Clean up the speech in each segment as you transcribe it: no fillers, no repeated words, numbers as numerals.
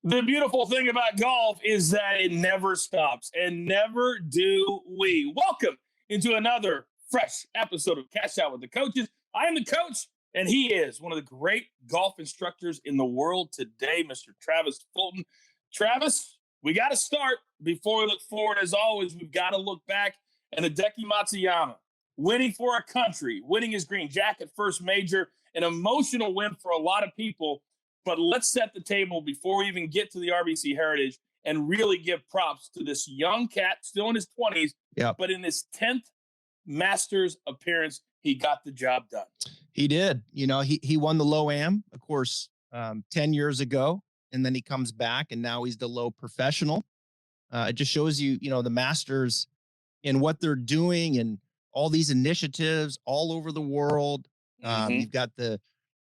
The beautiful thing about golf is that it never stops, and never do we. Welcome into another fresh episode of Cash Out with the Coaches. I am the coach, and he is one of the great golf instructors in the world today, Mr. Travis Fulton. Travis, we got to start before we look forward. As always, we've got to look back. And Hideki Matsuyama winning for our country, winning his green jacket first major, an emotional win for a lot of people. But let's set the table before we even get to the RBC Heritage and really give props to this young cat, still in his 20s, but in his 10th Masters appearance, he got the job done. He did. You know, he won the low am, of course, 10 years ago, and then he comes back, and now he's the low professional. It just shows you, the Masters and what they're doing and all these initiatives all over the world.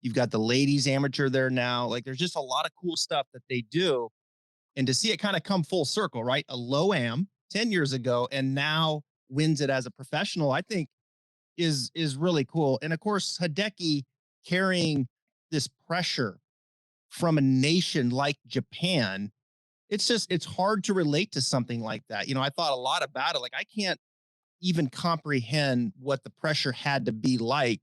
You've got the ladies amateur there now. Like, there's just a lot of cool stuff that they do. And to see it kind of come full circle, right? A low am 10 years ago and now wins it as a professional, I think is really cool. And of course, Hideki carrying this pressure from a nation like Japan, it's hard to relate to something like that. I thought a lot about it. Like, I can't even comprehend what the pressure had to be like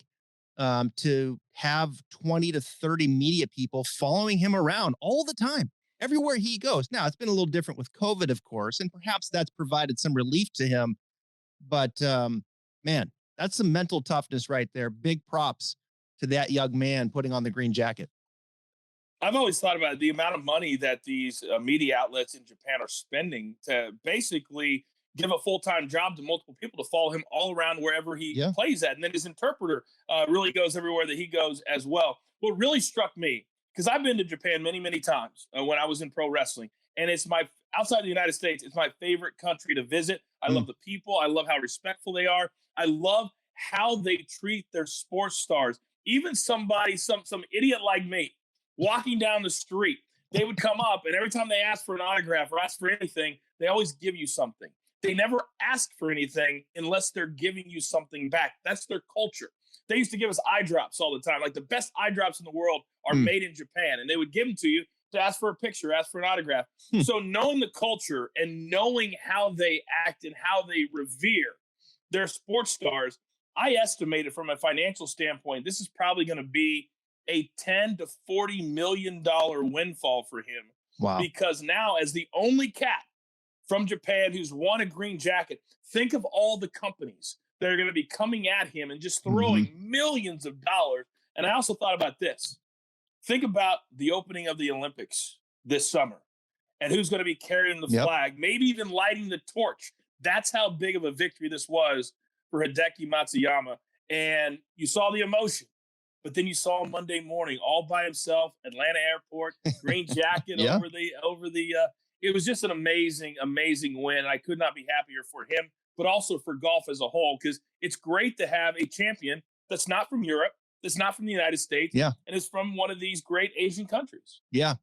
to have 20 to 30 media people following him around all the time, everywhere he goes. Now, it's been a little different with COVID, of course, and perhaps that's provided some relief to him. But man, that's some mental toughness right there. Big props to that young man putting on the green jacket. I've always thought about the amount of money that these media outlets in Japan are spending to basically give a full-time job to multiple people to follow him all around wherever he plays at. And then his interpreter really goes everywhere that he goes as well. What really struck me, because I've been to Japan many, many times when I was in pro wrestling, and it's outside the United States, it's my favorite country to visit. I love the people. I love how respectful they are. I love how they treat their sports stars. Even somebody, some idiot like me, walking down the street, they would come up, and every time they ask for an autograph or ask for anything, they always give you something. They never ask for anything unless they're giving you something back. That's their culture. They used to give us eye drops all the time. Like, the best eye drops in the world are made in Japan, and they would give them to you to ask for a picture, ask for an autograph. So knowing the culture and knowing how they act and how they revere their sports stars, I estimated from a financial standpoint, this is probably going to be a $10 to $40 million windfall for him. Wow. Because now, as the only cat from Japan who's won a green jacket, think of all the companies that are going to be coming at him and just throwing millions of dollars. And I also thought about this. Think about the opening of the Olympics this summer and who's going to be carrying the flag, maybe even lighting the torch. That's how big of a victory this was for Hideki Matsuyama. And you saw the emotion, but then you saw him Monday morning all by himself, Atlanta airport, green jacket over the it was just an amazing, amazing win. I could not be happier for him, but also for golf as a whole, because it's great to have a champion that's not from Europe, that's not from the United States, and is from one of these great Asian countries. Yeah.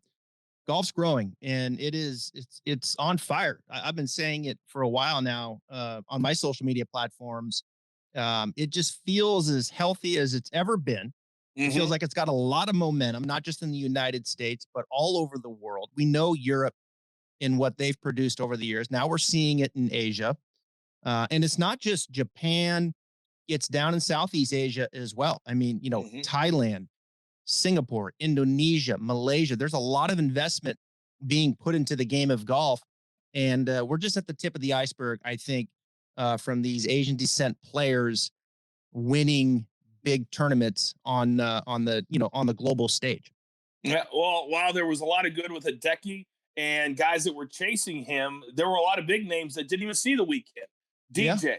Golf's growing, and it's on fire. I've been saying it for a while now on my social media platforms. It just feels as healthy as it's ever been. It feels like it's got a lot of momentum, not just in the United States, but all over the world. We know Europe in what they've produced over the years. Now we're seeing it in Asia. And it's not just Japan. It's down in Southeast Asia as well. I mean, Thailand, Singapore, Indonesia, Malaysia. There's a lot of investment being put into the game of golf. And we're just at the tip of the iceberg, I think, from these Asian descent players winning big tournaments on the global stage. Yeah, well, while there was a lot of good with Hideki and guys that were chasing him, there were a lot of big names that didn't even see the weekend. DJ,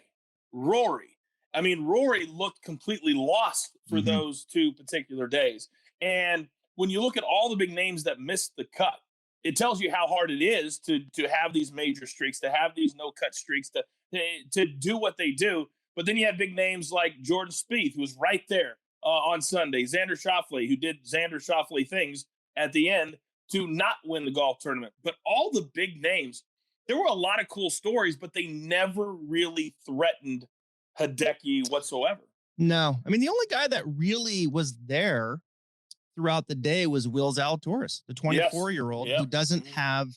Rory. I mean, Rory looked completely lost for those two particular days. And when you look at all the big names that missed the cut, it tells you how hard it is to have these major streaks, to have these no-cut streaks, to do what they do. But then you have big names like Jordan Spieth, who was right there on Sunday. Xander Schauffele, who did Xander Schauffele things at the end to not win the golf tournament. But all the big names, there were a lot of cool stories, but they never really threatened Hideki whatsoever. No. I mean, the only guy that really was there throughout the day was Will Zalatoris, the 24-year-old who doesn't have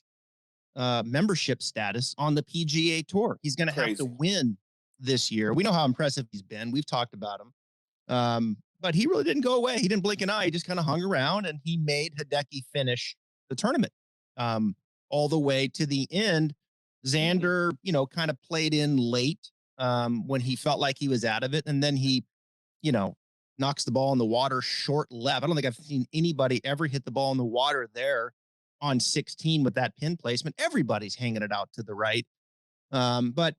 membership status on the PGA Tour. He's going to have to win this year. We know how impressive he's been. We've talked about him. But he really didn't go away. He didn't blink an eye. He just kind of hung around, and he made Hideki finish the tournament all the way to the end. Xander, kind of played in late when he felt like he was out of it. And then he, knocks the ball in the water short left. I don't think I've seen anybody ever hit the ball in the water there on 16 with that pin placement. Everybody's hanging it out to the right. But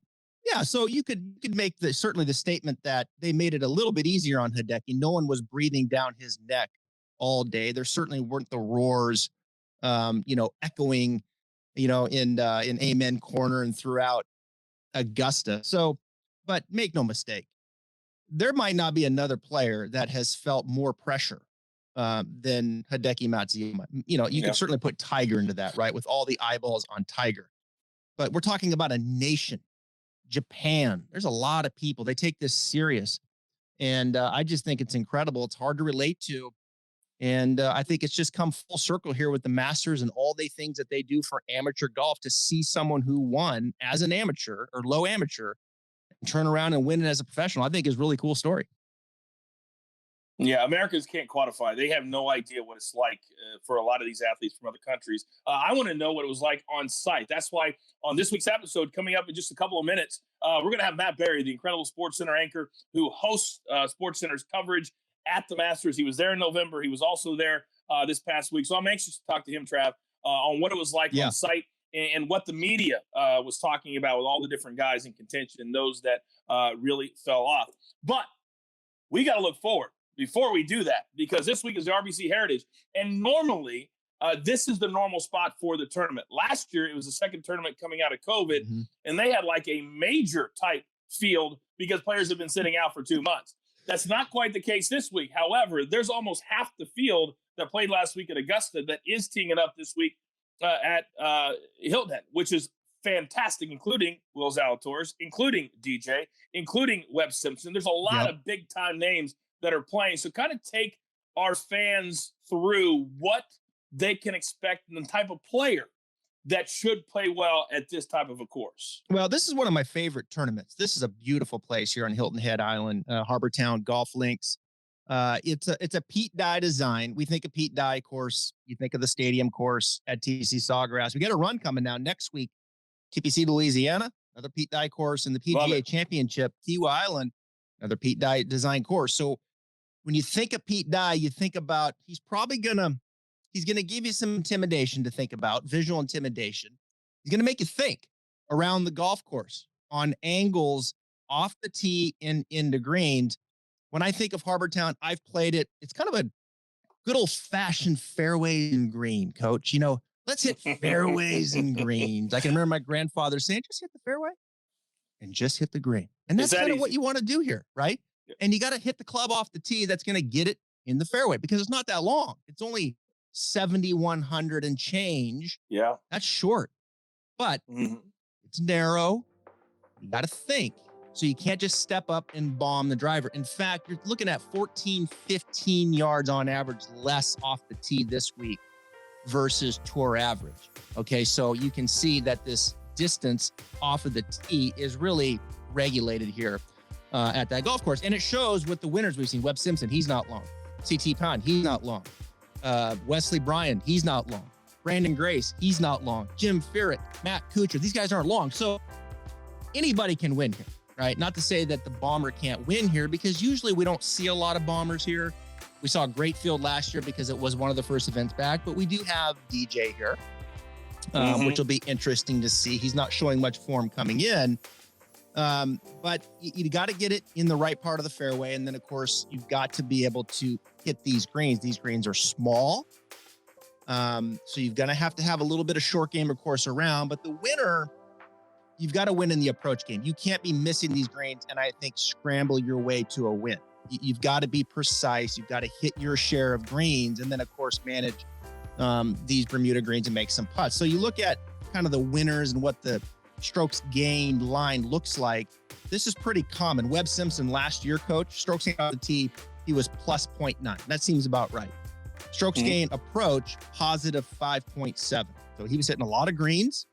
yeah, so you could make certainly the statement that they made it a little bit easier on Hideki. No one was breathing down his neck all day. There certainly weren't the roars, echoing, in Amen Corner and throughout Augusta. So, but make no mistake, there might not be another player that has felt more pressure than Hideki Matsuyama. You could certainly put Tiger into that, right? With all the eyeballs on Tiger. But we're talking about a nation, Japan. There's a lot of people. They take this serious. And I just think it's incredible. It's hard to relate to. And I think it's just come full circle here with the Masters and all the things that they do for amateur golf, to see someone who won as an amateur or low amateur and turn around and win it as a professional, I think is a really cool story. Yeah, Americans can't quantify. They have no idea what it's like for a lot of these athletes from other countries. I want to know what it was like on site. That's why on this week's episode, coming up in just a couple of minutes, we're going to have Matt Barrie, the incredible SportsCenter anchor who hosts SportsCenter's coverage at the Masters. He was there in November. He was also there this past week. So I'm anxious to talk to him, Trav, on what it was like on site and what the media was talking about with all the different guys in contention and those that really fell off. But we got to look forward before we do that, because this week is the RBC Heritage. And normally, this is the normal spot for the tournament. Last year, it was the second tournament coming out of COVID, and they had like a major type field because players have been sitting out for 2 months. That's not quite the case this week. However, there's almost half the field that played last week at Augusta that is teeing it up this week at Hilton Head, which is fantastic, including Will Zalatoris, including DJ, including Webb Simpson. There's a lot of big-time names that are playing. So kind of take our fans through what they can expect and the type of player that should play well at this type of a course. Well, this is one of my favorite tournaments. This is a beautiful place here on Hilton Head Island, Harbour Town Golf Links. It's a Pete Dye design. We think of Pete Dye course. You think of the stadium course at TPC Sawgrass. We got a run coming now next week. TPC Louisiana, another Pete Dye course, and the PGA Championship, Kiwa Island, another Pete Dye design course. So when you think of Pete Dye, you think about he's gonna give you some intimidation to think about, visual intimidation. He's gonna make you think around the golf course on angles off the tee and into greens. When I think of Harbour Town, I've played it. It's kind of a good old fashioned fairway and green, coach. Let's hit fairways and greens. I can remember my grandfather saying, just hit the fairway and just hit the green. And that's kind of what you want to do here, right? And you got to hit the club off the tee that's going to get it in the fairway, because it's not that long. It's only 7,100 and change. Yeah. That's short, but it's narrow. You got to think. So you can't just step up and bomb the driver. In fact, you're looking at 14, 15 yards on average less off the tee this week versus tour average. Okay, so you can see that this distance off of the tee is really regulated here at that golf course. And it shows with the winners we've seen. Webb Simpson, he's not long. CT Pond, he's not long. Wesley Bryan, he's not long. Brandon Grace, he's not long. Jim Furyk, Matt Kuchar, these guys aren't long. So anybody can win here, right? Not to say that the bomber can't win here, because usually we don't see a lot of bombers here. We saw a great field last year because it was one of the first events back, but we do have DJ here, which will be interesting to see. He's not showing much form coming in, but you got to get it in the right part of the fairway. And then, of course, you've got to be able to hit these greens. These greens are small, so you're going to have a little bit of short game, of course, around. But the winner, you've got to win in the approach game. You can't be missing these greens and I think scramble your way to a win. You've got to be precise. You've got to hit your share of greens, and then, of course, manage these Bermuda greens and make some putts. So you look at kind of the winners and what the strokes gained line looks like. This is pretty common. Webb Simpson last year, coach, strokes gained off the tee, he was plus 0.9. That seems about right. Strokes gain approach, positive 5.7. So he was hitting a lot of greens.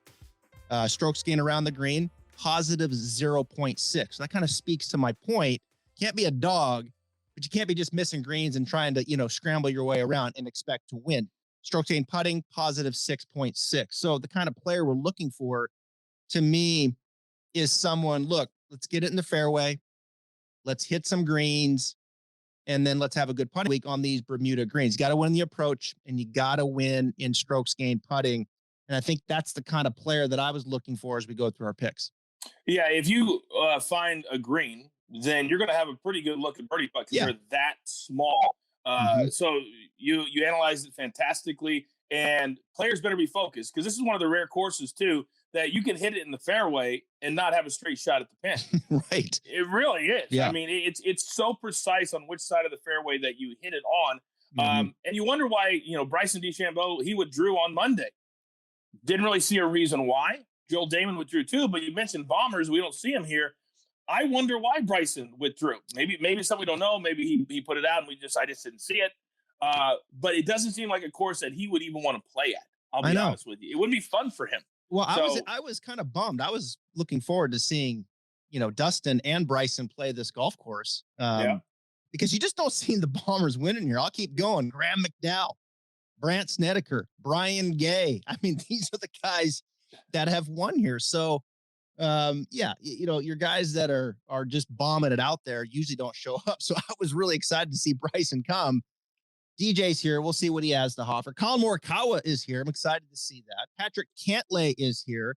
Strokes gain around the green, positive 0.6. So that kind of speaks to my point. Can't be a dog, but you can't be just missing greens and trying to, scramble your way around and expect to win. Strokes gain putting, positive 6.6. So the kind of player we're looking for, to me, is someone, look, let's get it in the fairway. Let's hit some greens. And then let's have a good putting week on these Bermuda greens. You got to win the approach, and you got to win in strokes gained putting. And I think that's the kind of player that I was looking for as we go through our picks. Yeah, if you find a green, then you're going to have a pretty good look at birdie putt because you're that small. So you analyzed it fantastically, and players better be focused because this is one of the rare courses too that you can hit it in the fairway and not have a straight shot at the pin. Right. It really is. Yeah. I mean, it's so precise on which side of the fairway that you hit it on. And you wonder why, Bryson DeChambeau, he withdrew on Monday. Didn't really see a reason why. Joel Damon withdrew too, but you mentioned Bombers. We don't see him here. I wonder why Bryson withdrew. Maybe something we don't know. Maybe he put it out and I just didn't see it. But it doesn't seem like a course that he would even want to play at. I'll be honest with you. It wouldn't be fun for him. Well, I was kind of bummed. I was looking forward to seeing, Dustin and Bryson play this golf course. Because you just don't see the Bombers winning here. I'll keep going. Graham McDowell, Brant Snedeker, Brian Gay. I mean, these are the guys that have won here. So, your guys that are just bombing it out there usually don't show up. So I was really excited to see Bryson come. DJ's here. We'll see what he has to offer. Colin Morikawa is here. I'm excited to see that. Patrick Cantlay is here.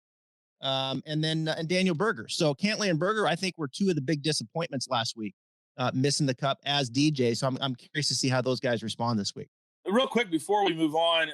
And Daniel Berger. So Cantlay and Berger, I think, were two of the big disappointments last week, missing the cup as DJ. So I'm curious to see how those guys respond this week. Real quick before we move on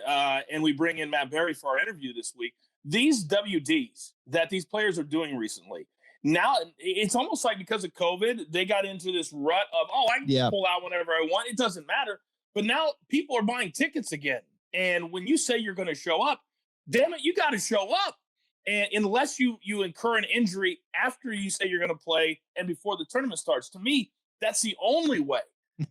and we bring in Matt Barrie for our interview this week, these WDs that these players are doing recently, now it's almost like because of COVID, they got into this rut of, I can pull out whenever I want. It doesn't matter. But now people are buying tickets again. And when you say you're going to show up, damn it, you got to show up. And unless you incur an injury after you say you're going to play and before the tournament starts, to me, that's the only way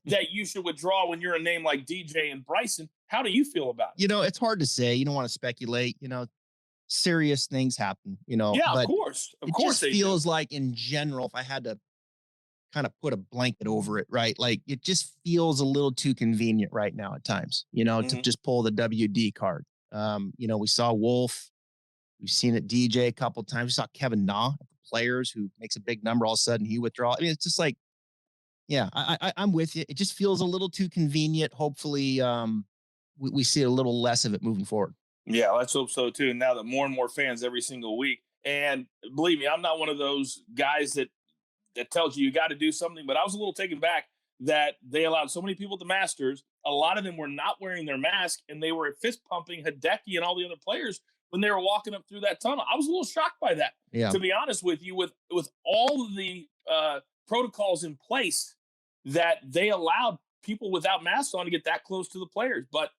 that you should withdraw when you're a name like DJ and Bryson. How do you feel about it? It's hard to say. You don't want to speculate. Serious things happen, Yeah, but of course. It just feels like in general, if I had to kind of put a blanket over it, right? Like it just feels a little too convenient right now at times, to just pull the WD card. We saw Wolf. We've seen it DJ a couple of times. We saw Kevin Na at the Players who makes a big number. All of a sudden he withdraws. I mean, it's just like, I'm with you. It just feels a little too convenient. Hopefully we see a little less of it moving forward. Yeah, let's hope so too. Now that more and more fans every single week, and believe me, I'm not one of those guys that tells you got to do something, but I was a little taken back that they allowed so many people at the Masters. A lot of them were not wearing their mask, and they were fist pumping Hideki and all the other players when they were walking up through that tunnel. I was a little shocked by that, to be honest with you, with all of the protocols in place that they allowed people without masks on to get that close to the players. But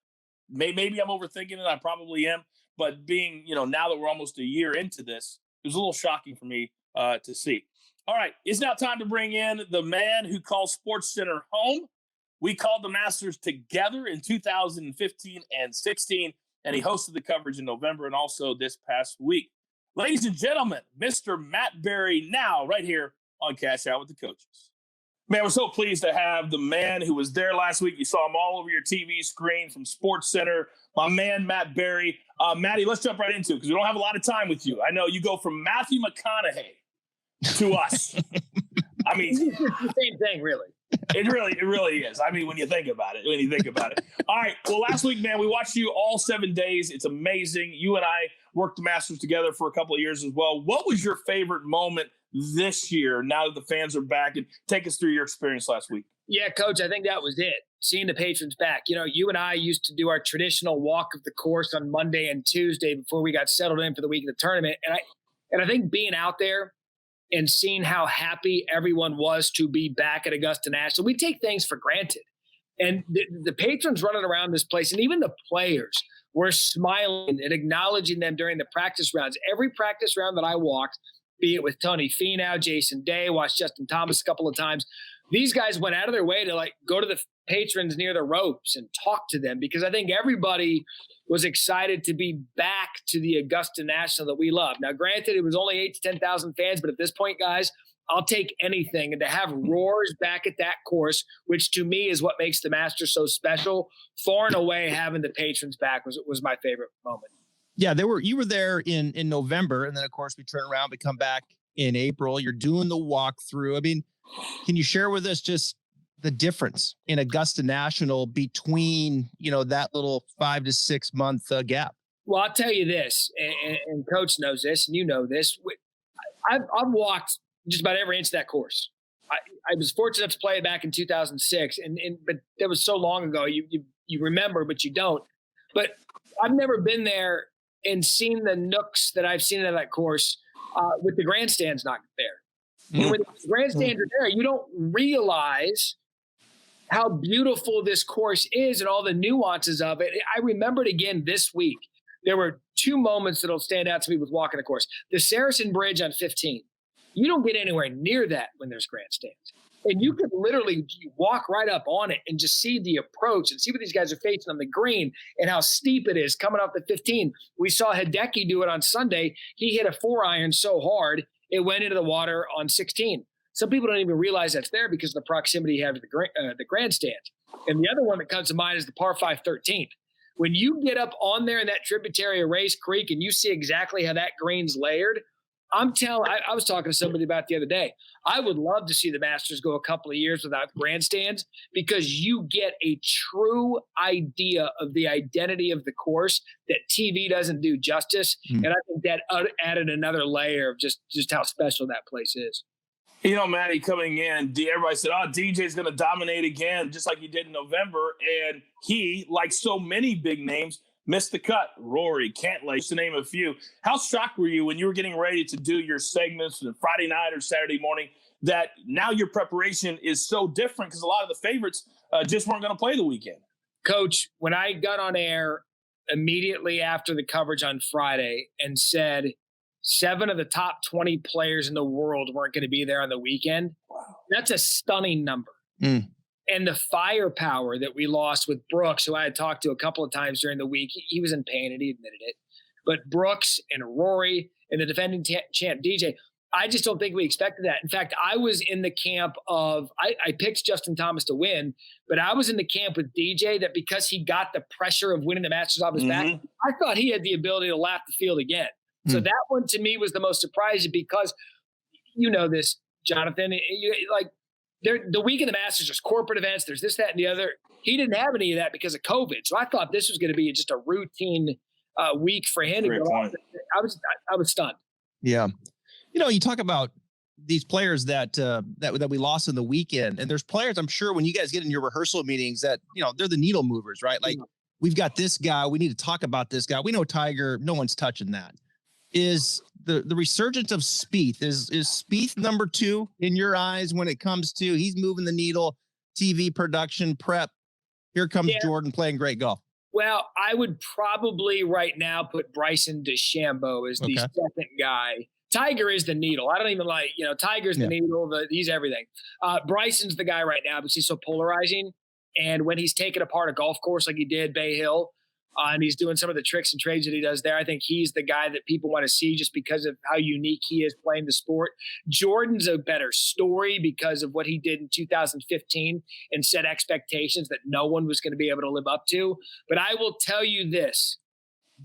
maybe I'm overthinking it. I probably am. But being, now that we're almost a year into this, it was a little shocking for me to see. All right, it's now time to bring in the man who calls SportsCenter home. We called the Masters together in 2015 and 16, and he hosted the coverage in November and also this past week. Ladies and gentlemen, Mr. Matt Barrie now right here on Cash Out with the Coaches. Man, we're so pleased to have the man who was there last week. You saw him all over your TV screen from SportsCenter, my man, Matt Barrie. Matty, let's jump right into it because we don't have a lot of time with you. I know you go from Matthew McConaughey to us. I mean, it's the same thing, really. It really is. I mean, when you think about it. All right. Well, last week, man, we watched you all 7 days. It's amazing. You and I worked the Masters together for a couple of years as well. What was your favorite moment this year, now that the fans are back? And take us through your experience last week. Yeah, Coach, I think that was it. Seeing the patrons back. You and I used to do our traditional walk of the course on Monday and Tuesday before we got settled in for the week of the tournament. And I think being out there and seeing how happy everyone was to be back at Augusta National, we take things for granted. And the patrons running around this place, and even the players, were smiling and acknowledging them during the practice rounds. Every practice round that I walked, be it with Tony Finau, Jason Day, watched Justin Thomas a couple of times, these guys went out of their way to go to the patrons near the ropes and talk to them, because I think everybody was excited to be back to the Augusta National that we love. Now, granted, it was only 8,000 to 10,000 fans, but at this point, guys, I'll take anything. And to have roars back at that course, which to me is what makes the Masters so special, far and away having the patrons back was my favorite moment. Yeah, you were there in November, and then of course we turn around, we come back in April. You're doing the walkthrough. I mean, can you share with us just the difference in Augusta National between, that little 5 to 6 month gap? Well, I'll tell you this, and Coach knows this, and you know this. I've walked just about every inch of that course. I was fortunate enough to play it back in 2006, but that was so long ago. You remember, but you don't. But I've never been there and seen the nooks that I've seen in that course with the grandstands not there. And when the grandstands are there, you don't realize how beautiful this course is and all the nuances of it. I remembered again this week. There were 2 moments that'll stand out to me with walking the course. The Saracen Bridge on 15. You don't get anywhere near that when there's grandstands. And you could literally walk right up on it and just see the approach and see what these guys are facing on the green and how steep it is coming off the 15. We saw Hideki do it on Sunday. He hit a 4-iron so hard, it went into the water on 16. Some people don't even realize that's there because of the proximity you have to the grandstand. And the other one that comes to mind is the par 5 13th. When you get up on there in that tributary of Race Creek and you see exactly how that green's layered, I was talking to somebody about it the other day. I would love to see the Masters go a couple of years without grandstands, because you get a true idea of the identity of the course that TV doesn't do justice. And I think that added another layer of just how special that place is. Matty, coming in, everybody said, DJ's going to dominate again, just like he did in November. And he, like so many big names, missed the cut. Rory, Cantlay, just to name a few. How shocked were you when you were getting ready to do your segments on Friday night or Saturday morning that now your preparation is so different because a lot of the favorites just weren't going to play the weekend? Coach, when I got on air immediately after the coverage on Friday and said 7 of the top 20 players in the world weren't going to be there on the weekend, that's a stunning number. And the firepower that we lost with Brooks, who I had talked to a couple of times during the week, he was in pain and he admitted it. But Brooks and Rory and the defending champ DJ, I just don't think we expected that. In fact, I was in the camp of I picked Justin Thomas to win, but I was in the camp with DJ that because he got the pressure of winning the Masters off his back, I thought he had the ability to lap the field again. So that one to me was the most surprising, because you know this, Jonathan, the week of the Masters, there's corporate events, there's this, that, and the other. He didn't have any of that because of COVID. So I thought this was going to be just a routine week for him. I was stunned. Yeah. You talk about these players that we lost in the weekend, and there's players, I'm sure, when you guys get in your rehearsal meetings that, they're the needle movers, right? Like, we've got this guy, we need to talk about this guy. We know Tiger, no one's touching that. Is the resurgence of Spieth, is Spieth number 2 in your eyes when it comes to he's moving the needle, TV production, prep? Here comes Jordan playing great golf. Well, I would probably right now put Bryson DeChambeau as the second guy. Tiger is the needle. I don't even Tiger's the needle. He's everything. Bryson's the guy right now because he's so polarizing. And when he's taken apart a golf course like he did Bay Hill, and he's doing some of the tricks and trades that he does there, I think he's the guy that people want to see just because of how unique he is playing the sport. Jordan's a better story because of what he did in 2015 and set expectations that no one was going to be able to live up to. But I will tell you this,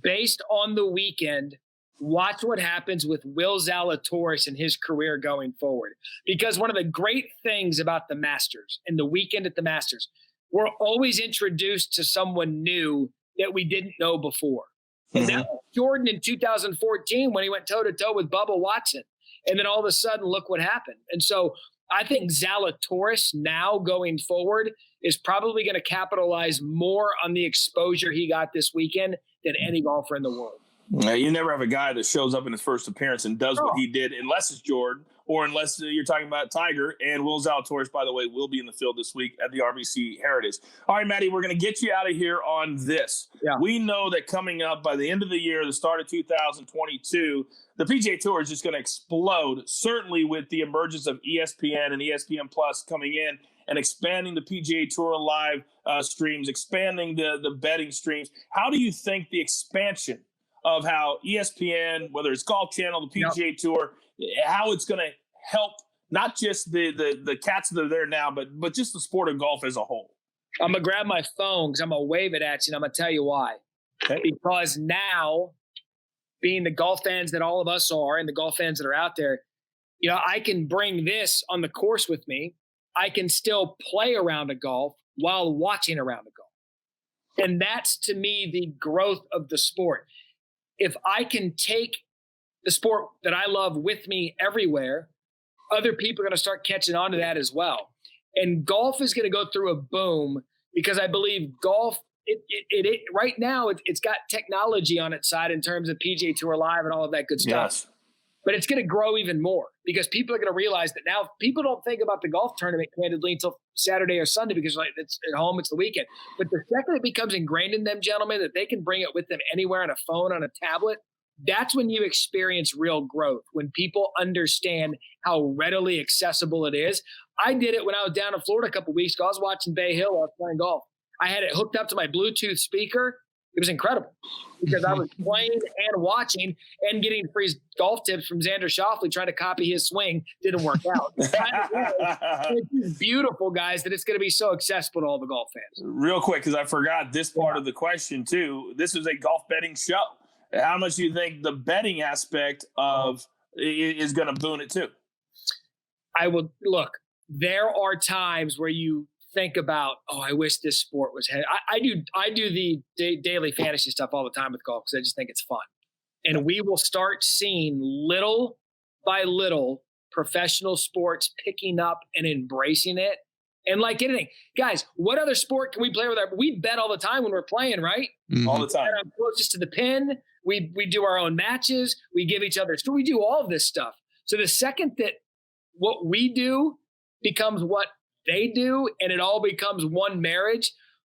based on the weekend, watch what happens with Will Zalatoris and his career going forward. Because one of the great things about the Masters and the weekend at the Masters, we're always introduced to someone new that we didn't know before. And that was Jordan in 2014 when he went toe-to-toe with Bubba Watson. And then all of a sudden, look what happened. And so I think Zalatoris now going forward is probably going to capitalize more on the exposure he got this weekend than any golfer in the world. You never have a guy that shows up in his first appearance and does what he did, unless it's Jordan or unless you're talking about Tiger. And Will Zalatoris, by the way, will be in the field this week at the RBC Heritage. All right, Matty, we're going to get you out of here on this. Yeah. We know that coming up by the end of the year, the start of 2022, the PGA Tour is just going to explode, certainly with the emergence of ESPN and ESPN Plus coming in. and expanding the PGA Tour live streams, expanding the betting streams. How do you think the expansion of how ESPN, whether it's Golf Channel, the PGA Tour, how it's going to help not just the cats that are there now, but just the sport of golf as a whole? I'm going to grab my phone because I'm going to wave it at you, and I'm going to tell you why. Okay. Because now, being the golf fans that all of us are and the golf fans that are out there, I can bring this on the course with me. I can still play a round of golf while watching a round of golf. And that's, to me, the growth of the sport. If I can take the sport that I love with me everywhere, other people are going to start catching on to that as well. And golf is going to go through a boom because I believe golf, it right now, it's got technology on its side in terms of PGA Tour Live and all of that good stuff. Yes. But it's going to grow even more because people are going to realize that now people don't think about the golf tournament candidly until Saturday or Sunday because it's at home, it's the weekend. But the second it becomes ingrained in them, gentlemen, that they can bring it with them anywhere on a phone, on a tablet, that's when you experience real growth, when people understand how readily accessible it is. I did it when I was down in Florida a couple of weeks ago. I was watching Bay Hill. I was playing golf. I had it hooked up to my Bluetooth speaker. It was incredible because I was playing and watching and getting free golf tips from Xander Schauffele trying to copy his swing. Didn't work out. It's beautiful, guys, that it's going to be so accessible to all the golf fans. Real quick, because I forgot this part of the question, too. This is a golf betting show. How much do you think the betting aspect of is going to boon it, too? I will – look, there are times where you – think about, I wish this sport was head. I do the daily fantasy stuff all the time with golf because I just think it's fun. And we will start seeing little by little professional sports picking up and embracing it. And like anything, guys, what other sport can we play with? We bet all the time when we're playing, right? Mm-hmm. All the time. I'm closest to the pin. We do our own matches. We give each other. So we do all of this stuff. So the second that what we do becomes what they do, and it all becomes one marriage,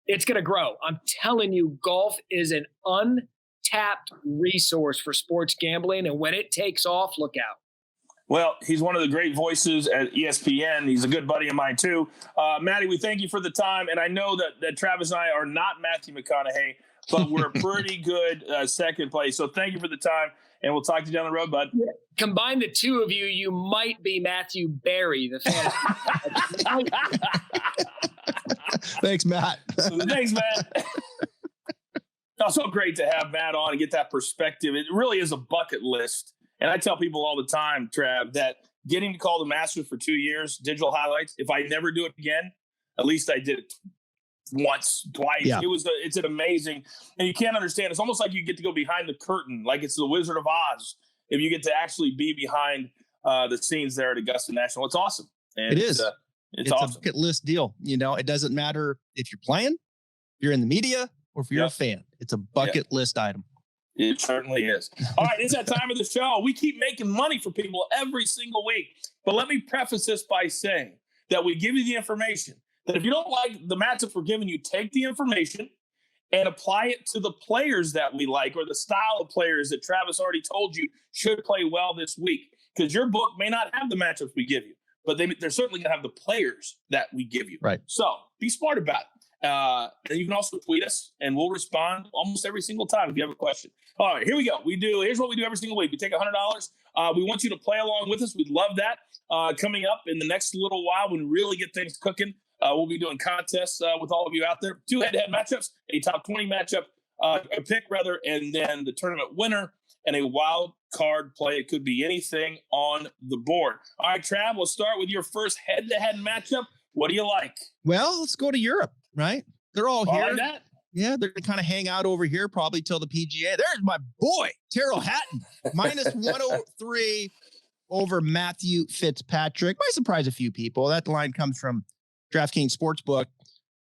it's going to grow. I'm telling you, golf is an untapped resource for sports gambling, and when it takes off, look out. Well, he's one of the great voices at ESPN. He's a good buddy of mine, too. Matty, we thank you for the time, and I know that Travis and I are not Matthew McConaughey, but we're pretty good second place. So thank you for the time, and we'll talk to you down the road, bud. Yeah. Combine the two of you, you might be Matthew Barrie, the fantasy. Thanks, Matt. Thanks, Matt. It's so great to have Matt on and get that perspective. It really is a bucket list. And I tell people all the time, Trav, that getting to call the Masters for 2 years, digital highlights, if I never do it again, at least I did it once, twice. Yeah. It's an amazing, and you can't understand. It's almost like you get to go behind the curtain, like it's the Wizard of Oz. If you get to actually be behind the scenes there at Augusta National, it's awesome. And it is. It's awesome. A bucket list deal. It doesn't matter if you're playing, if you're in the media, or if you're a fan. It's a bucket list item. It certainly is. All right, it's that time of the show. We keep making money for people every single week. But let me preface this by saying that we give you the information. That if you don't like the matchups we're giving you, take the information and apply it to the players that we like or the style of players that Travis already told you should play well this week. Because your book may not have the matchups we give you, but they're certainly going to have the players that we give you. Right. So be smart about it. And you can also tweet us, and we'll respond almost every single time if you have a question. All right, here we go. Here's what we do every single week. We take $100. We want you to play along with us. We'd love that. Coming up in the next little while, when we really get things cooking, we'll be doing contests with all of you out there. 2 head-to-head matchups, a top 20 matchup, a pick rather, and then the tournament winner and a wild card play. It could be anything on the board. All right, Trav, we'll start with your first head-to-head matchup. What do you like? Well, let's go to Europe, right? They're all here. Like that? Yeah, they're going to kind of hang out over here probably till the PGA. There's my boy, Tyrrell Hatton, minus 103 over Matthew Fitzpatrick. Might surprise a few people. That line comes from DraftKings Sportsbook.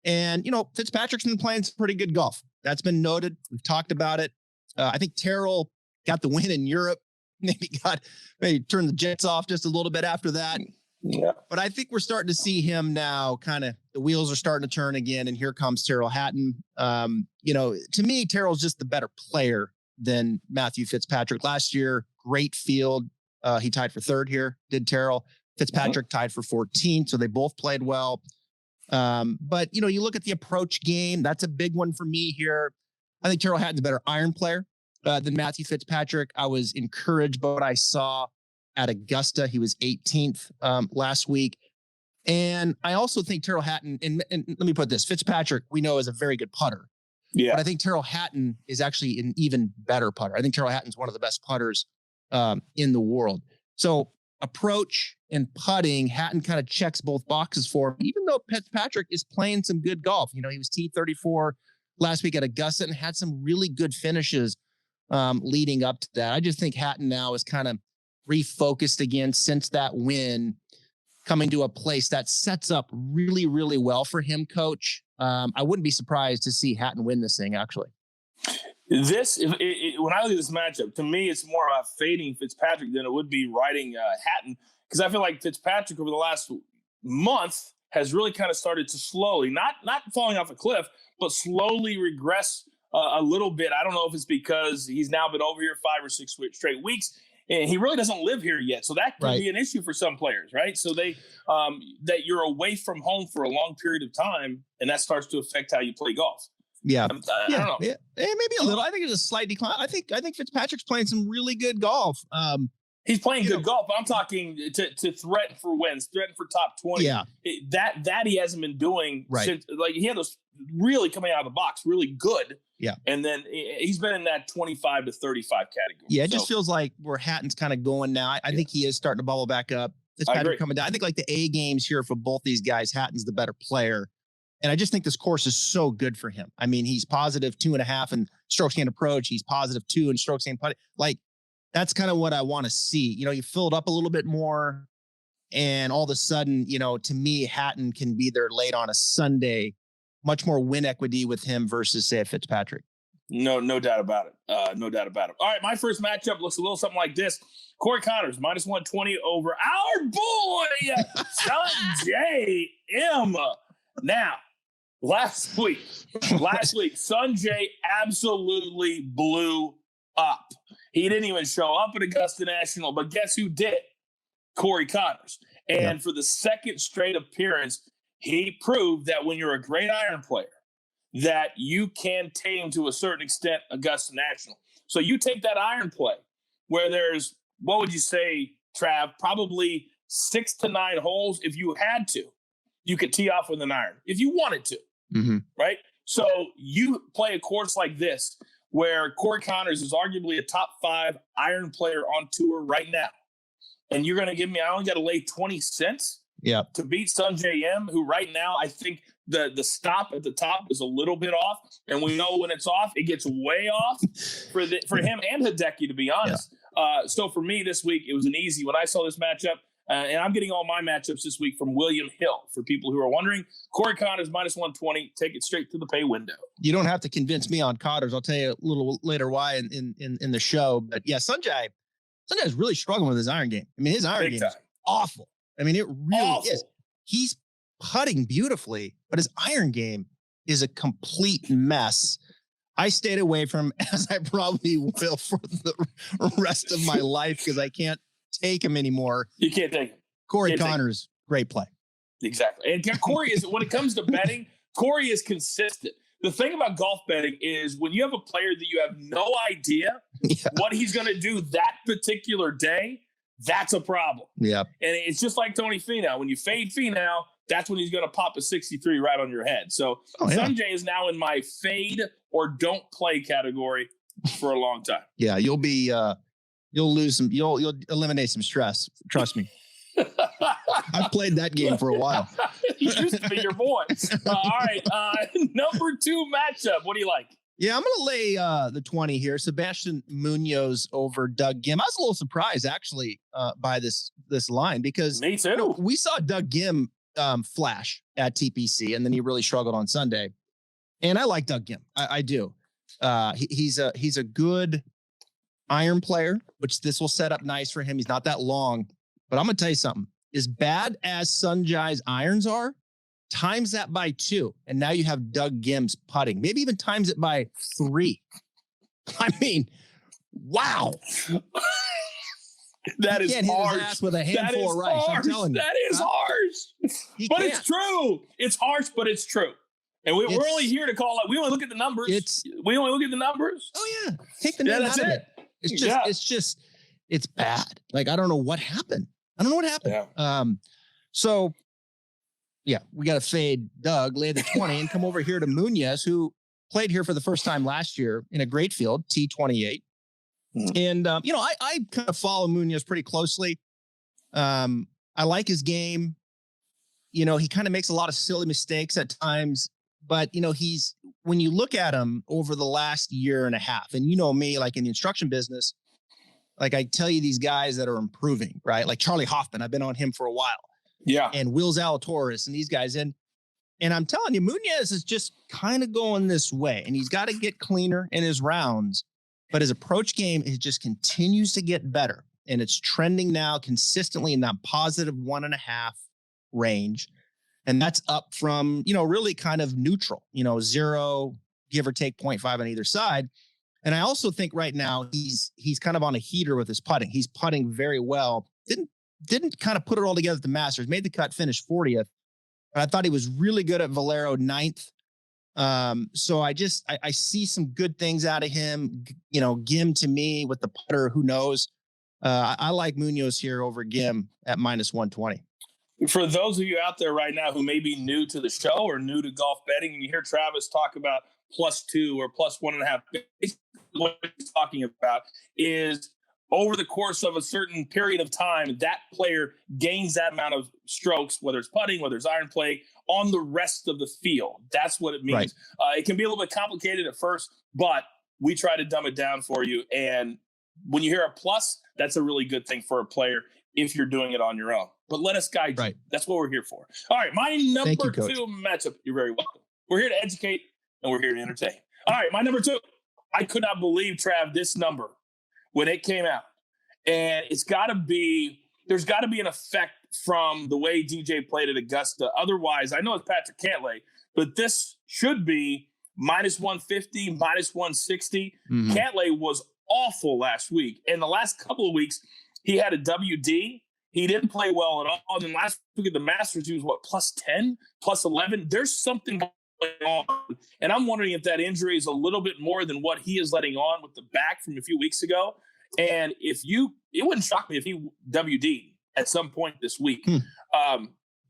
And, Fitzpatrick's been playing some pretty good golf. That's been noted. We've talked about it. I think Tyrrell got the win in Europe. Maybe turned the jets off just a little bit after that. Yeah. But I think we're starting to see him now the wheels are starting to turn again. And here comes Tyrrell Hatton. To me, Tyrrell's just the better player than Matthew Fitzpatrick. Last year, great field. He tied for third here, did Tyrrell. Fitzpatrick tied for 14th. So they both played well. But, you look at the approach game. That's a big one for me here. I think Tyrrell Hatton's a better iron player than Matthew Fitzpatrick. I was encouraged by what I saw at Augusta. He was 18th last week. And I also think Tyrrell Hatton, and let me put this, Fitzpatrick, we know is a very good putter. Yeah. But I think Tyrrell Hatton is actually an even better putter. I think Tyrrell Hatton's one of the best putters in the world. So approach and putting, Hatton kind of checks both boxes for him, even though Fitzpatrick is playing some good golf. He was T34 last week at Augusta and had some really good finishes leading up to that. I just think Hatton now is kind of refocused again since that win, coming to a place that sets up really, really well for him, Coach. I wouldn't be surprised to see Hatton win this thing, actually. When I look at this matchup, to me, it's more about fading Fitzpatrick than it would be riding Hatton, because I feel like Fitzpatrick over the last month has really kind of started to slowly, not falling off a cliff, but slowly regress a little bit. I don't know if it's because he's now been over here 5 or 6 straight weeks, and he really doesn't live here yet. So that could be an issue for some players, right? So that you're away from home for a long period of time, and that starts to affect how you play golf. Yeah. I don't know. Yeah. Maybe a little. I think it's a slight decline. I think Fitzpatrick's playing some really good golf. He's playing good golf, but I'm talking to threaten for wins, threaten for top 20. Yeah. That he hasn't been doing since, like, he had those really coming out of the box, really good. Yeah. And then he's been in that 25 to 35 category. Yeah. It just feels like where Hatton's kind of going now. I think he is starting to bubble back up. Fitzpatrick coming down. I think like the A games here for both these guys, Hatton's the better player. And I just think this course is so good for him. I mean, he's positive 2.5 in strokes gained approach. He's positive 2 in strokes gained putting. Like, that's kind of what I want to see. You fill it up a little bit more, and all of a sudden, to me, Hatton can be there late on a Sunday. Much more win equity with him versus, say, a Fitzpatrick. No doubt about it. No doubt about it. All right, my first matchup looks a little something like this. Corey Connors, minus 120 over our boy, Sungjae. Now, last week, Sungjae absolutely blew up. He didn't even show up at Augusta National, but guess who did? Corey Connors. And for the second straight appearance, he proved that when you're a great iron player, that you can tame to a certain extent Augusta National. So you take that iron play where there's, what would you say, Trav, probably 6 to 9 holes. If you had to, you could tee off with an iron if you wanted to, right? So you play a course like this where Corey Connors is arguably a top 5 iron player on tour right now. And you're going to give me, I only got to lay 20 cents to beat Sungjae M, who right now, I think the stop at the top is a little bit off. And we know when it's off, it gets way off for him and Hideki, to be honest. So for me this week, it was an easy, when I saw this matchup, and I'm getting all my matchups this week from William Hill. For people who are wondering, Corey Connors minus 120. Take it straight to the pay window. You don't have to convince me on Connors. I'll tell you a little later why in the show. But yeah, Sungjae's really struggling with his iron game. I mean, his iron game is awful. I mean, it really is. He's putting beautifully, but his iron game is a complete mess. I stayed away from him, as I probably will for the rest of my life, because I can't take him anymore. You can't take him. Corey Connors, great play. Exactly. And Corey is, when it comes to betting, Corey is consistent. The thing about golf betting is when you have a player that you have no idea what he's going to do that particular day, that's a problem. Yeah. And it's just like Tony Finau. When you fade Finau, that's when he's going to pop a 63 right on your head. So Sungjae is now in my fade or don't play category for a long time. Yeah. You'll eliminate some stress. Trust me. I've played that game for a while. He used to be your boy. All right. Number 2 matchup. What do you like? Yeah, I'm going to lay the 20 here. Sebastian Munoz over Doug Gim. I was a little surprised, actually, by this line, because me too. We saw Doug Gim flash at TPC, and then he really struggled on Sunday. And I like Doug Gim. I do. He's a good iron player, which this will set up nice for him. He's not that long. But I'm going to tell you something. As bad as Sungjae's irons are, times that by 2. And now you have Doug Gim's putting. Maybe even times it by 3. I mean, wow. That is can't hit harsh. his ass with a handful of rice. Harsh. I'm telling you. That is harsh. But can't. it's true. It's harsh, but it's true. And we're only here to call it. We only look at the numbers. We only look at the numbers. Oh yeah. Take the name out of it. It's bad. Like, I don't know what happened. Yeah. So yeah, we got to fade Doug, lay the 20 and come over here to Munoz, who played here for the first time last year in a great field, T28. And, I kind of follow Munoz pretty closely. I like his game. He kind of makes a lot of silly mistakes at times, but, when you look at him over the last year and a half, and me, like in the instruction business, like I tell you, these guys that are improving, right? Like Charlie Hoffman, I've been on him for a while. Yeah. And Will Zalatoris and these guys. And I'm telling you, Munoz is just kind of going this way, and he's got to get cleaner in his rounds, but his approach game, it just continues to get better. And it's trending now consistently in that positive 1.5 range. And that's up from, really kind of neutral, 0, give or take 0.5 on either side. And I also think right now he's kind of on a heater with his putting. He's putting very well. Didn't kind of put it all together at the Masters, made the cut, finished 40th. But I thought he was really good at Valero 9th. So I see some good things out of him. Gim to me with the putter, who knows? I like Munoz here over Gim at -120. For those of you out there right now who may be new to the show or new to golf betting, and you hear Travis talk about +2 or +1.5, what he's talking about is over the course of a certain period of time, that player gains that amount of strokes, whether it's putting, whether it's iron play, on the rest of the field. That's what it means. Right. It can be a little bit complicated at first, but we try to dumb it down for you. And when you hear a plus, that's a really good thing for a player if you're doing it on your own. But let us guide you. Right. That's what we're here for. All right, my number 2 matchup. You're very welcome. We're here to educate, and we're here to entertain. All right, my number 2. I could not believe, Trav, this number when it came out. And there's got to be an effect from the way DJ played at Augusta. Otherwise, I know it's Patrick Cantlay, but this should be -150, -160. Mm-hmm. Cantlay was awful last week. And the last couple of weeks, he had a WD. He didn't play well at all. And then last week at the Masters, he was +10, +11. There's something going on. And I'm wondering if that injury is a little bit more than what he is letting on with the back from a few weeks ago. And it wouldn't shock me if he WD'd at some point this week.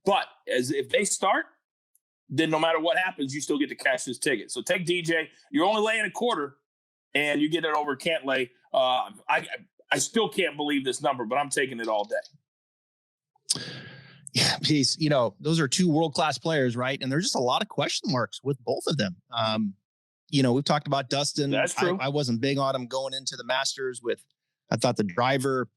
But if they start, then no matter what happens, you still get to cash this ticket. So take DJ. You're only laying a quarter, and you get it over Cantlay. I still can't believe this number, but I'm taking it all day. Yeah, geez, those are 2 world-class players, right? And there's just a lot of question marks with both of them. We've talked about Dustin. That's true. I wasn't big on him going into the Masters I thought the driver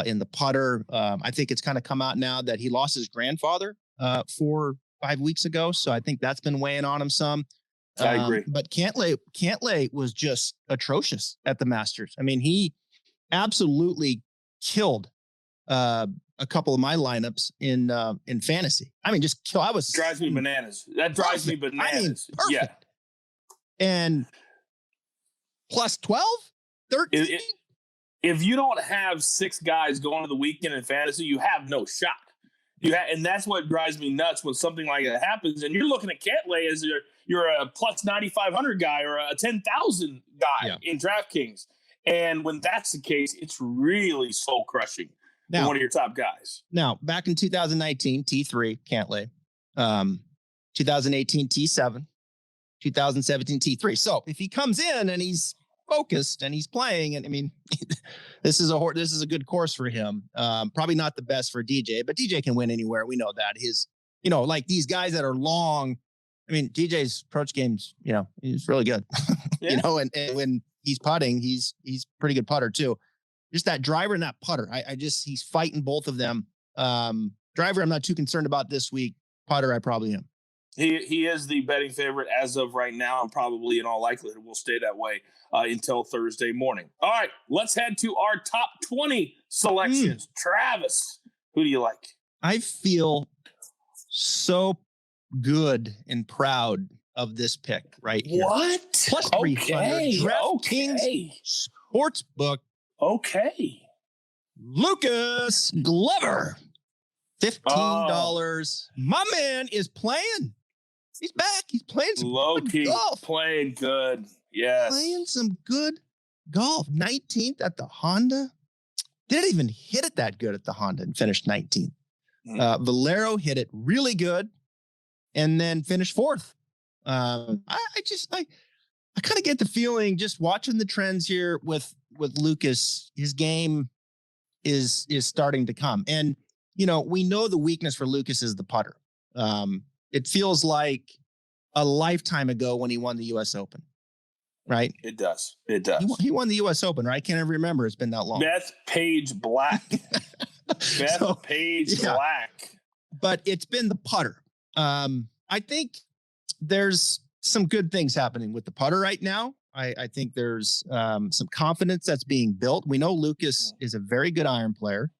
in the putter. I think it's kind of come out now that he lost his grandfather 4 or 5 weeks ago. So I think that's been weighing on him some. I agree. But Cantlay was just atrocious at the Masters. I mean, he absolutely killed a couple of my lineups in fantasy. I mean, just kill. Drives me bananas. That drives me bananas. I mean, yeah. And +12, 13. If you don't have 6 guys going to the weekend in fantasy, you have no shot. And that's what drives me nuts when something like that happens. And you're looking at Cantlay as you're a +9,500 guy or a 10,000 guy in DraftKings. And when that's the case, it's really soul crushing. Now, one of your top guys. Now, back in 2019, T3, Cantlay. 2018, T7. 2017, T3. So if he comes in and he's focused and he's playing, and I mean, this is a good course for him. Probably not the best for DJ, but DJ can win anywhere. We know that. Like these guys that are long. I mean, DJ's approach game's, he's really good. Yeah. And when he's putting, he's pretty good putter too. Just that driver and that putter. He's fighting both of them. Driver, I'm not too concerned about this week. Putter, I probably am. He is the betting favorite as of right now, and probably in all likelihood will stay that way until Thursday morning. All right, let's head to our top 20 selections. Travis, who do you like? I feel so good and proud of this pick right here. What? +300. DraftKings Sportsbook. Okay. Lucas Glover, $15. My man is playing. He's back. He's playing some low-key golf. Playing good. Yes. Playing some good golf. 19th at the Honda. Didn't even hit it that good at the Honda and finished 19th. Valero hit it really good and then finished 4th. I kind of get the feeling just watching the trends here with Lucas, his game is starting to come. And, we know the weakness for Lucas is the putter. It feels like a lifetime ago when he won the U.S. Open, right? It does. He won the U.S. Open, right? I can't ever remember. It's been that long. Bethpage Black. Bethpage Black. But it's been the putter. I think there's some good things happening with the putter right now. I think there's some confidence that's being built. We know Lucas is a very good iron player.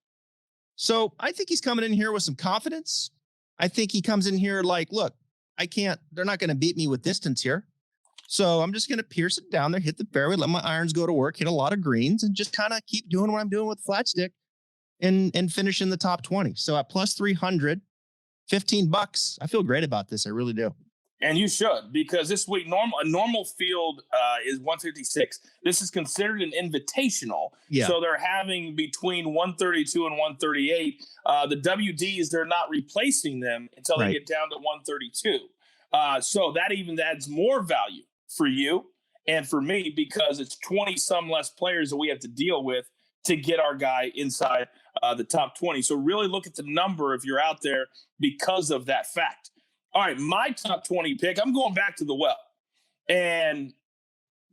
So I think he's coming in here with some confidence. I think he comes in here like, look, they're not going to beat me with distance here. So I'm just going to pierce it down there, hit the fairway, let my irons go to work, hit a lot of greens, and just kind of keep doing what I'm doing with the flat stick and finish in the top 20. So at plus 300, $15, I feel great about this. I really do. And you should, because this week a normal field is 156. This is considered an invitational. Yeah. So they're having between 132 and 138. The WDs, they're not replacing them until they get down to 132. So that even adds more value for you and for me, because it's 20 some less players that we have to deal with to get our guy inside the top 20. So really look at the number if you're out there because of that fact. All right, my top 20 pick, I'm going back to the well. And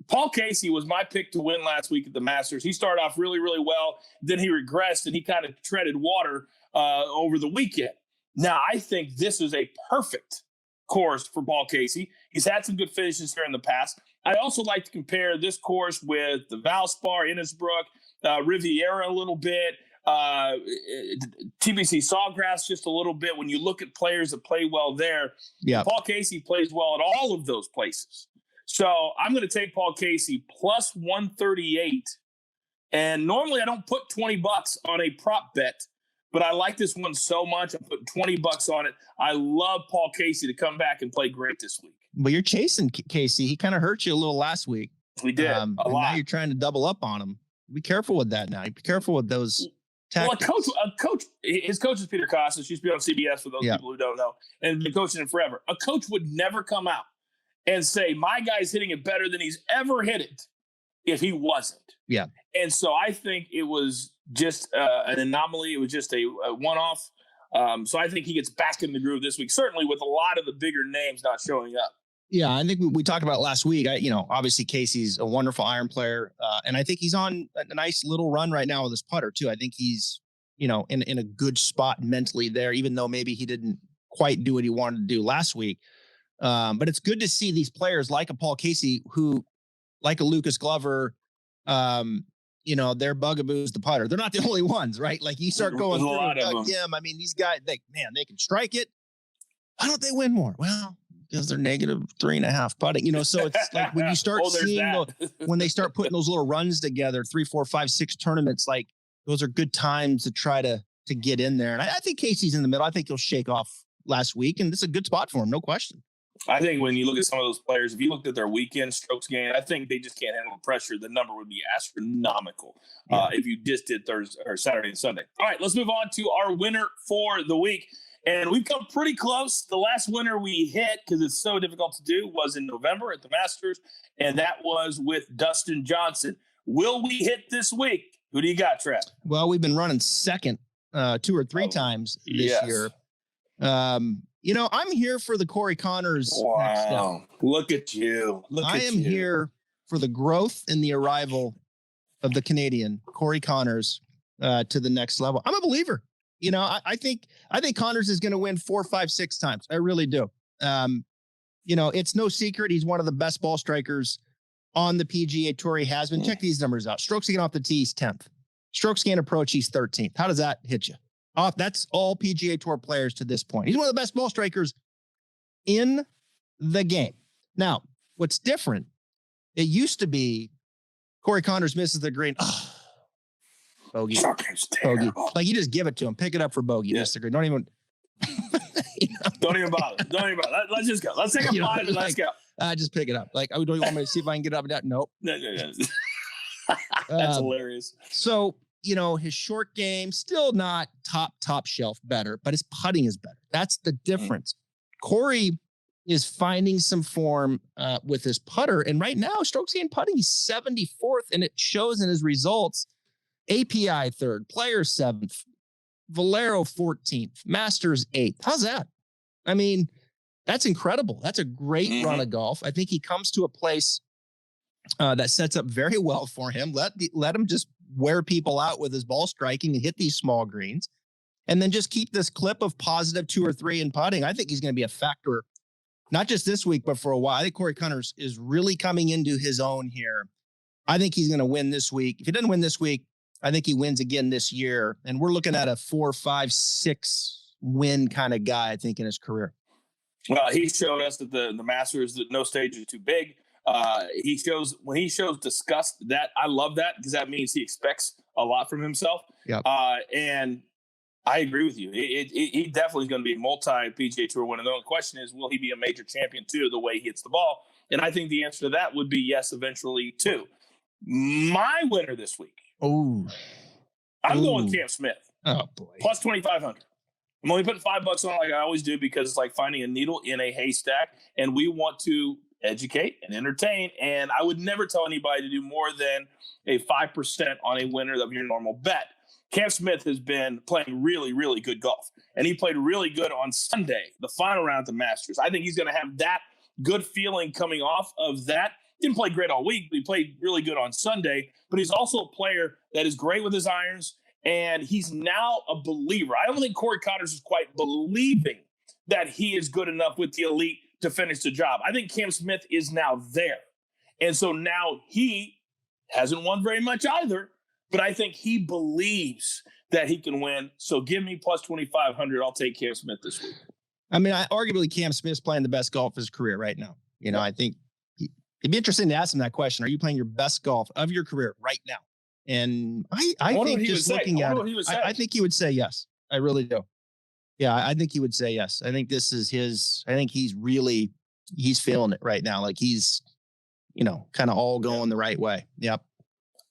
Paul Casey was my pick to win last week at the Masters. He started off really, really well. Then he regressed, and he kind of treaded water over the weekend. Now, I think this is a perfect course for Paul Casey. He's had some good finishes here in the past. I also like to compare this course with the Valspar, Innisbrook, Riviera a little bit. TBC Sawgrass just a little bit. When you look at players that play well there, Paul Casey plays well at all of those places. So I'm going to take Paul Casey plus 138. And normally I don't put $20 on a prop bet, but I like this one so much. I'm putting $20 on it. I love Paul Casey to come back and play great this week. Well, you're chasing Casey. He kind of hurt you a little last week. We did a lot. Now you're trying to double up on him. Be careful with that now. Be careful with those tactics. Well, his coach is Peter Costas. Used to be on CBS for those people who don't know, and been coaching him forever. A coach would never come out and say, my guy's hitting it better than he's ever hit it if he wasn't. Yeah. And so I think it was just an anomaly. It was just a one-off. So I think he gets back in the groove this week, certainly with a lot of the bigger names not showing up. Yeah, I think we talked about last week. Obviously Casey's a wonderful iron player, and I think he's on a nice little run right now with his putter too. I think he's, in a good spot mentally there, even though maybe he didn't quite do what he wanted to do last week. But it's good to see these players like a Paul Casey, who, like a Lucas Glover, their bugaboo is the putter. They're not the only ones, right? Like you start going through him. I mean, these guys, they can strike it. Why don't they win more? Well, because they're negative 3.5 putting, so it's like when you start seeing when they start putting those little runs together, 3, 4, 5, 6 tournaments, like those are good times to try to get in there. And I think Casey's in the middle. I think he'll shake off last week, and this is a good spot for him. No question. I think when you look at some of those players, if you looked at their weekend strokes gain, I think they just can't handle the pressure. The number would be astronomical if you just did Thursday or Saturday and Sunday. All right, let's move on to our winner for the week. And we've come pretty close. The last winner we hit, because it's so difficult to do, was in November at the Masters, and that was with Dustin Johnson. Will we hit this week? Who do you got, Trev? Well, we've been running second 2 or 3 times this year. I'm here for the Corey Connors. Wow. Look at you. I am here for the growth and the arrival of the Canadian, Corey Connors, to the next level. I'm a believer. I think Connors is going to win 4, 5, 6 times. I really do. It's no secret. He's one of the best ball strikers on the PGA Tour. He has been. Check these numbers out. Strokes gained off the tee, he's 10th. Strokes gained approach, he's 13th. How does that hit you? That's all PGA Tour players to this point. He's one of the best ball strikers in the game. Now, what's different, it used to be Corey Connors misses the green. bogey. Short game's Bogey. terrible. Like, you just give it to him. Pick it up for bogey. Yeah. Disagree. Don't even. Don't even bother. Let's just go. Let's take a 5 and let's go. Just pick it up. Like, oh, don't you want me to see if I can get up and down? Nope. No. That's hilarious. So, his short game, still not top shelf better, but his putting is better. That's the difference. Corey is finding some form with his putter. And right now, strokes gained putting, he's 74th, and it shows in his results. API 3rd, Players 7th, Valero 14th, Masters 8th. How's that? I mean, that's incredible. That's a great run of golf. I think he comes to a place that sets up very well for him. Let him just wear people out with his ball striking and hit these small greens, and then just keep this clip of positive 2 or 3 in putting. I think he's going to be a factor, not just this week, but for a while. I think Corey Connors is really coming into his own here. I think he's going to win this week. If he doesn't win this week, I think he wins again this year. And we're looking at a 4, 5, 6 win kind of guy, I think, in his career. Well, he showed us that the Masters, that no stage is too big. When he shows disgust, that I love that, because that means he expects a lot from himself. Yep. And I agree with you. He definitely is going to be a multi-PGA Tour winner. The only question is, will he be a major champion too, the way he hits the ball? And I think the answer to that would be yes, eventually too. My winner this week. Oh, I'm going Cam Smith. Oh boy. Plus 2,500. I'm only putting $5 on it like I always do, because it's like finding a needle in a haystack, and we want to educate and entertain. And I would never tell anybody to do more than a 5% on a winner of your normal bet. Cam Smith has been playing really, really good golf, and he played really good on Sunday, the final round of the Masters. I think he's going to have that good feeling coming off of that. Didn't play great all week, but he played really good on Sunday. But he's also a player that is great with his irons, and he's now a believer. I don't think Corey Connors is quite believing that he is good enough with the elite to finish the job. I think Cam Smith is now there. And so now he hasn't won very much either, but I think he believes that he can win. So give me plus 2,500. I'll take Cam Smith this week. I mean, arguably Cam Smith's playing the best golf of his career right now. I think it'd be interesting to ask him that question. Are you playing your best golf of your career right now? And I think just looking at it, I think he would say yes. I really do. Yeah, I think he would say yes. I think this is I think he's feeling it right now. Like he's, kind of all going the right way. Yep.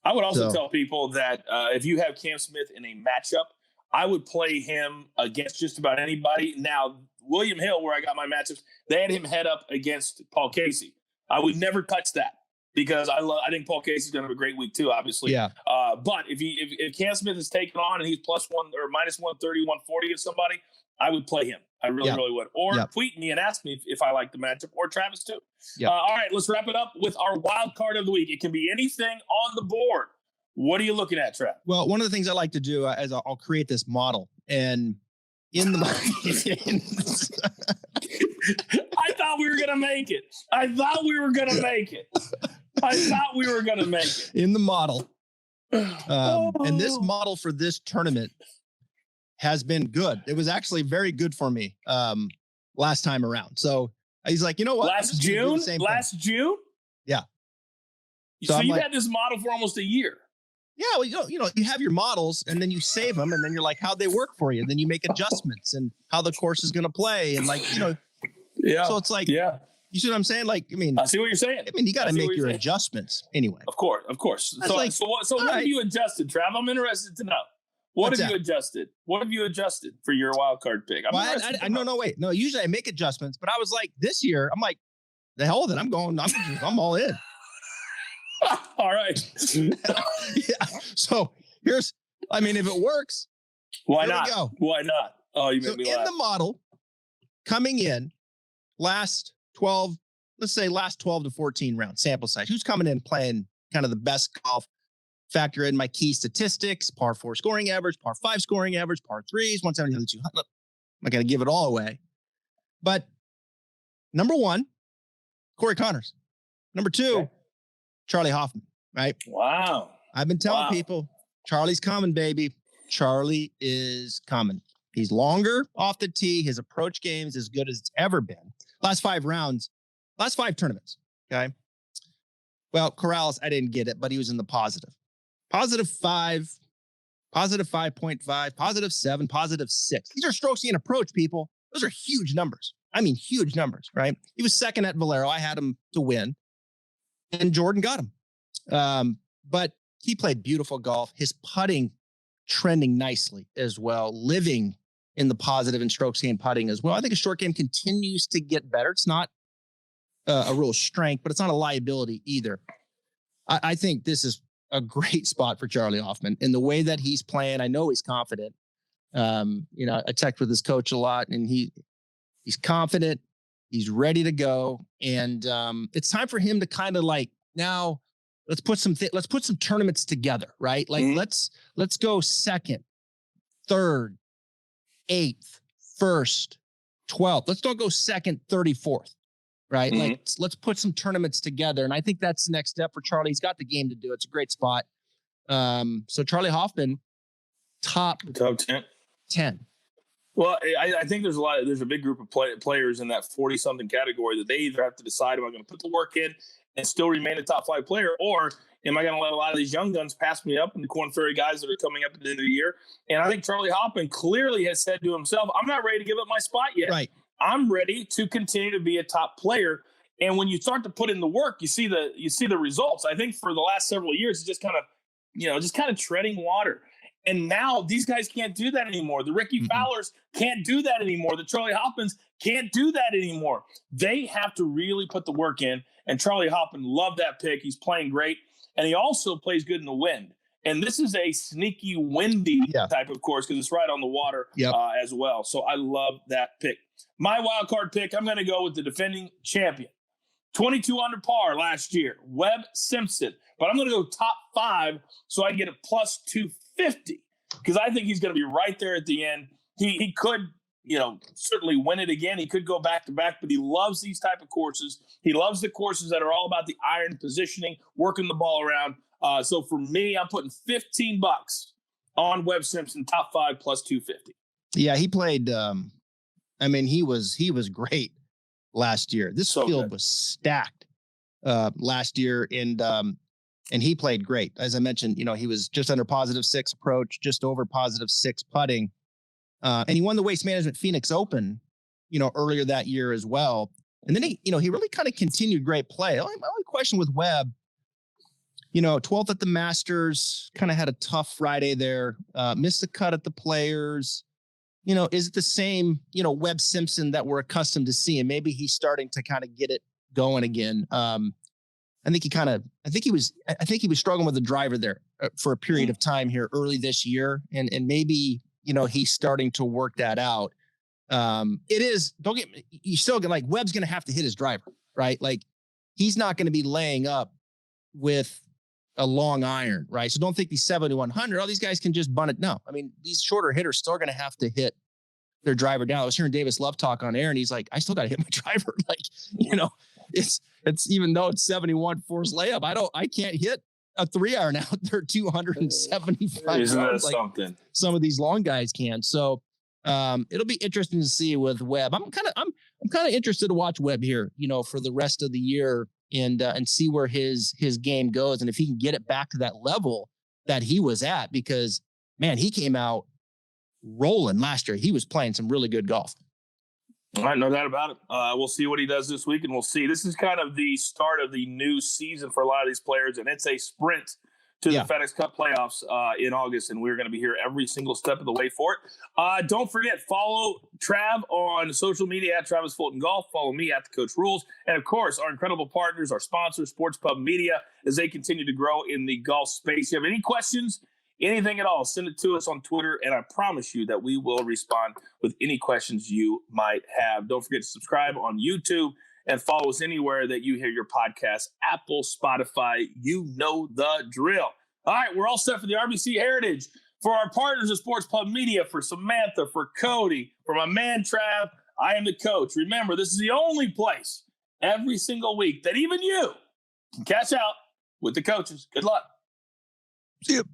I would also tell people that if you have Cam Smith in a matchup, I would play him against just about anybody. Now, William Hill, where I got my matchups, they had him head up against Paul Casey. I would never touch that, because I think Paul Casey's going to have a great week too, obviously. Yeah. But if Cam Smith is taken on and he's plus one or minus 130, 140 of somebody, I would play him. I really would. Or tweet me and ask me if I like the matchup, or Travis too. All right, let's wrap it up with our wild card of the week. It can be anything on the board. What are you looking at, Trav? Well, one of the things I like to do is I'll create this model, and in the I thought we were going to make it. In the model. And this model for this tournament has been good. It was actually very good for me last time around. So he's like, you know what? Last June? Yeah. So you've had this model for almost a year. Yeah, well, you have your models, and then you save them, and then you're like, how'd they work for you? And then you make adjustments and how the course is going to play. And yeah. So it's like, you see what I'm saying? Like, I mean, I see what you're saying. I mean, you got to make your adjustments anyway. Of course. So what have you adjusted, Trav? I'm interested to know. What have you adjusted? What have you adjusted for your wild card pick? Wait. No, usually I make adjustments, but I was like, this year, I'm like, the hell with it. I'm all in. All right. So if it works, why not? Why not? Oh, you made me laugh. In the model, coming in last 12 to 14 round sample size, who's coming in playing kind of the best golf? Factor in my key statistics: par 4 scoring average, par 5 scoring average, par 3s, 170, 200. I'm not going to give it all away. But number 1, Corey Connors. Number 2, Charlie Hoffman, right? Wow. I've been telling people, Charlie's coming, baby. Charlie is coming. He's longer off the tee. His approach game is as good as it's ever been. Last 5 tournaments, okay? Well, Corrales, I didn't get it, but he was in the positive. +5, positive 5.5, positive 7, positive 6. These are strokes gain approach, people. Those are huge numbers. I mean, huge numbers, right? He was second at Valero. I had him to win, and Jordan got him. But he played beautiful golf. His putting trending nicely as well, living in the positive in strokes gained putting as well. I think his short game continues to get better. It's not a real strength, but it's not a liability either. I think this is a great spot for Charlie Hoffman in the way that he's playing. I know he's confident. I checked with his coach a lot, and he's confident. He's ready to go. And it's time for him to kind of like, now let's put some tournaments together, right? Like let's go second, third, 8th, 1st, 12th. Let's don't go second, 34th, right? Like let's put some tournaments together. And I think that's the next step for Charlie. He's got the game to do it. It's a great spot. So Charlie Hoffman, top 10. Well, I think there's a big group of players in that 40-something category that they either have to decide, am I going to put the work in and still remain a top 5 player, or am I going to let a lot of these young guns pass me up and the Korn Ferry guys that are coming up at the end of the year? And I think Charlie Hoffman clearly has said to himself, I'm not ready to give up my spot yet. Right. I'm ready to continue to be a top player. And when you start to put in the work, you see the results. I think for the last several years, it's just kind of treading water. And now these guys can't do that anymore. The Ricky Fowlers can't do that anymore. The Charlie Hoffmans can't do that anymore. They have to really put the work in. And Charlie Hoffman loved that pick. He's playing great. And he also plays good in the wind. And this is a sneaky, windy type of course because it's right on the water as well. So I love that pick. My wild card pick, I'm going to go with the defending champion. 22 under par last year, Webb Simpson. But I'm going to go top 5 so I get a plus 250 because I think he's going to be right there at the end. He could, certainly win it again. He could go back to back, but he loves these type of courses. He loves the courses that are all about the iron positioning, working the ball around. So for me, I'm putting $15 on Webb Simpson, top 5 plus 250. Yeah, he played. He was great last year. This field was stacked last year, and he played great. As I mentioned, he was just under positive 6 approach, just over positive 6 putting. And he won the Waste Management Phoenix Open, earlier that year as well. And then he really kind of continued great play. My only question with Webb, 12th at the Masters, kind of had a tough Friday there, missed the cut at the Players. Is it the same, Webb Simpson that we're accustomed to seeing? Maybe he's starting to kind of get it going again. I think he was struggling with the driver there for a period of time here early this year. And maybe, he's starting to work that out. You still get like Webb's going to have to hit his driver, right? Like he's not going to be laying up with a long iron, right? So don't think these 7,100, all these guys can just bunt it. No, these shorter hitters still going to have to hit their driver down. I was hearing Davis Love talk on air and he's like, I still got to hit my driver. It's even though it's 71 force layup, I can't hit a 3-iron out there 275. Isn't that like something? Some of these long guys can. So it'll be interesting to see with Webb. I'm kind of interested to watch Webb here, for the rest of the year and see where his game goes and if he can get it back to that level that he was at, because man, he came out rolling last year. He was playing some really good golf. All right, no doubt about it. We'll see what he does this week, and we'll see. This is kind of the start of the new season for a lot of these players, and it's a sprint to the FedEx Cup playoffs in August, and we're going to be here every single step of the way for it. Don't forget, follow Trav on social media at Travis Fulton Golf. Follow me at The Coach Rules. And, of course, our incredible partners, our sponsors, Sports Pub Media, as they continue to grow in the golf space. If you have any questions, anything at all, send it to us on Twitter, and I promise you that we will respond with any questions you might have. Don't forget to subscribe on YouTube and follow us anywhere that you hear your podcast, Apple, Spotify, you know the drill. All right, we're all set for the RBC Heritage. For our partners at Sports Pub Media, for Samantha, for Cody, for my man Trav, I am the coach. Remember, this is the only place every single week that even you can catch out with the coaches. Good luck. See you.